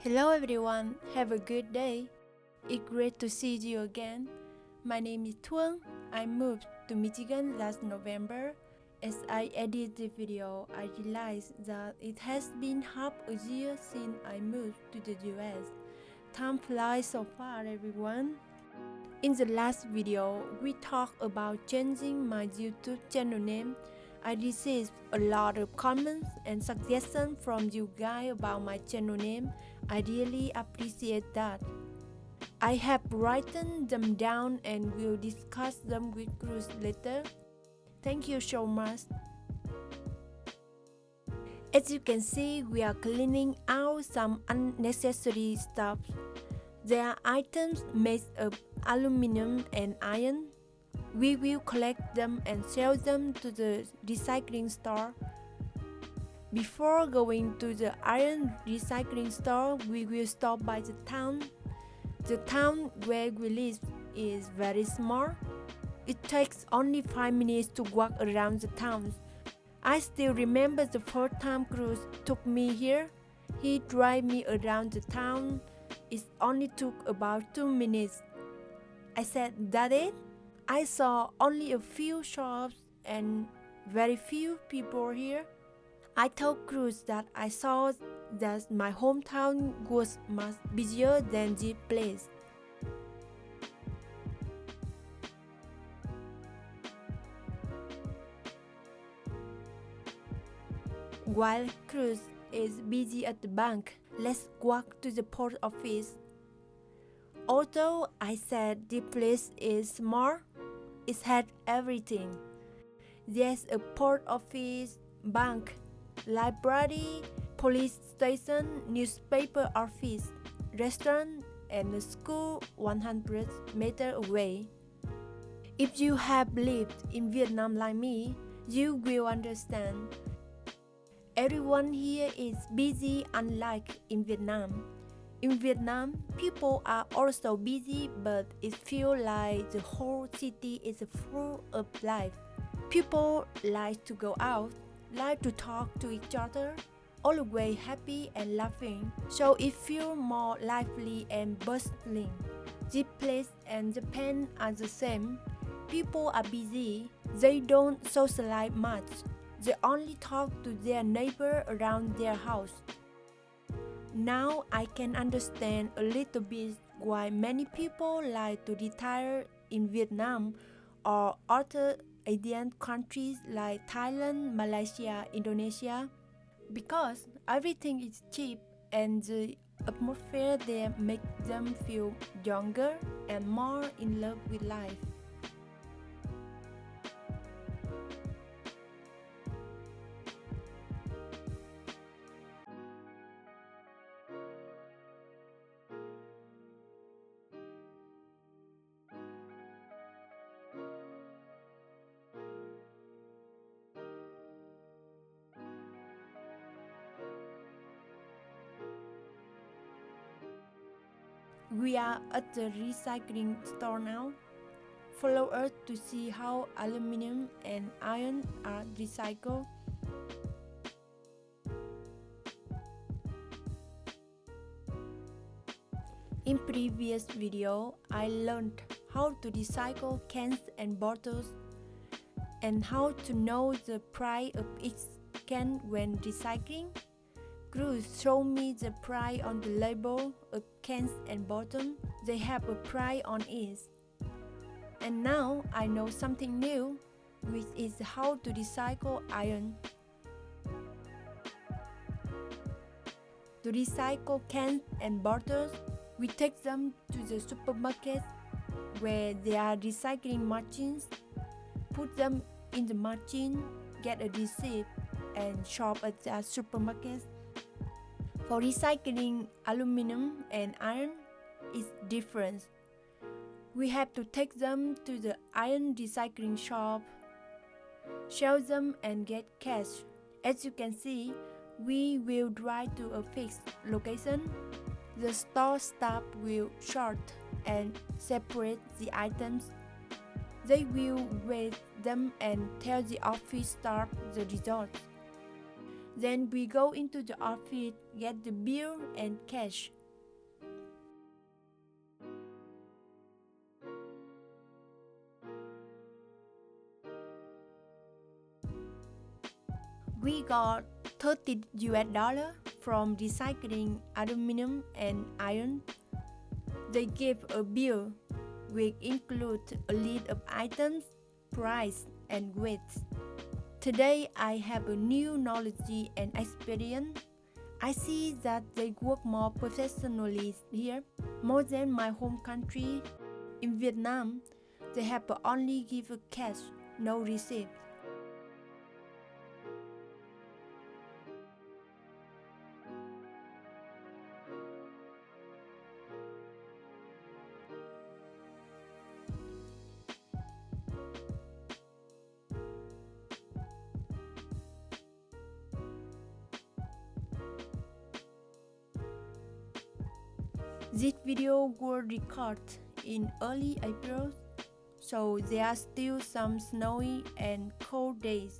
Hello everyone, have a good day. It's great to see you again. My name is Thuong. I moved to Michigan last November. As I edit the video, I realized that it has been half a year since I moved to the US. Time flies so far, everyone. In the last video, we talked about changing my YouTube channel name. I received a lot of comments and suggestions from you guys about my channel name. I really appreciate that. I have written them down and will discuss them with Cruz later. Thank you so much. As you can see, we are cleaning out some unnecessary stuff. There are items made of aluminum and iron. We will collect them and sell them to the recycling store. Before going to the iron recycling store, we will stop by the town. The town where we live is very small. It takes only 5 minutes to walk around the town. I still remember the first time Cruz took me here. He drove me around the town. It only took about 2 minutes. I said, "That's it?" I saw only a few shops and very few people here. I told Cruz that I saw that my hometown was much busier than this place. While Cruz is busy at the bank, let's walk to the post office. Although I said this place is small, it had everything. There's a post office, bank, library, police station, newspaper office, restaurant, and a school 100 meters away. If you have lived in Vietnam like me, you will understand. Everyone here is busy, unlike in Vietnam. In Vietnam, people are also busy, but it feels like the whole city is full of life. People like to go out, like to talk to each other, always happy and laughing, so it feels more lively and bustling. This place and Japan are the same. People are busy, they don't socialize much. They only talk to their neighbor around their house. Now I can understand a little bit why many people like to retire in Vietnam or other Asian countries like Thailand, Malaysia, Indonesia, because everything is cheap and the atmosphere there makes them feel younger and more in love with life. We are at the recycling store now. Follow us to see how aluminum and iron are recycled. In previous video, I learned how to recycle cans and bottles and how to know the price of each can when recycling. Cruz showed me the price on the label of cans and bottles. They have a price on it. And now I know something new, which is how to recycle iron. To recycle cans and bottles, we take them to the supermarket where there are recycling machines, put them in the machine, get a receipt, and shop at the supermarket. For recycling aluminum and iron, it's different. We have to take them to the iron recycling shop, sell them and get cash. As you can see, we will drive to a fixed location. The store staff will sort and separate the items. They will weigh them and tell the office staff the result. Then we go into the office, get the bill and cash. We got $30 from recycling aluminum and iron. They gave a bill which includes a list of items, price, and weights. Today I have a new knowledge and experience. I see that they work more professionally here, more than my home country. In Vietnam, they have only give cash, no receipt. This video was recorded in early April, so there are still some snowy and cold days.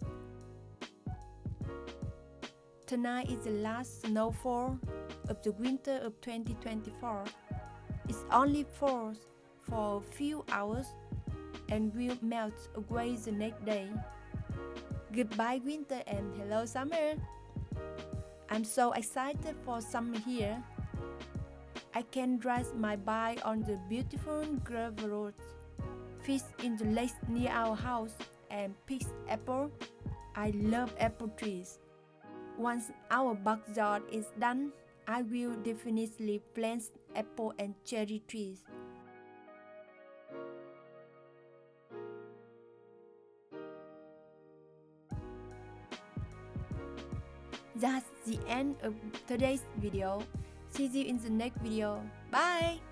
Tonight is the last snowfall of the winter of 2024. It's only falls for a few hours and will melt away the next day. Goodbye winter and hello summer! I'm so excited for summer here. I can ride my bike on the beautiful gravel roads, fish in the lakes near our house, and pick apples. I love apple trees. Once our backyard is done, I will definitely plant apple and cherry trees. That's the end of today's video. See you in the next video. Bye!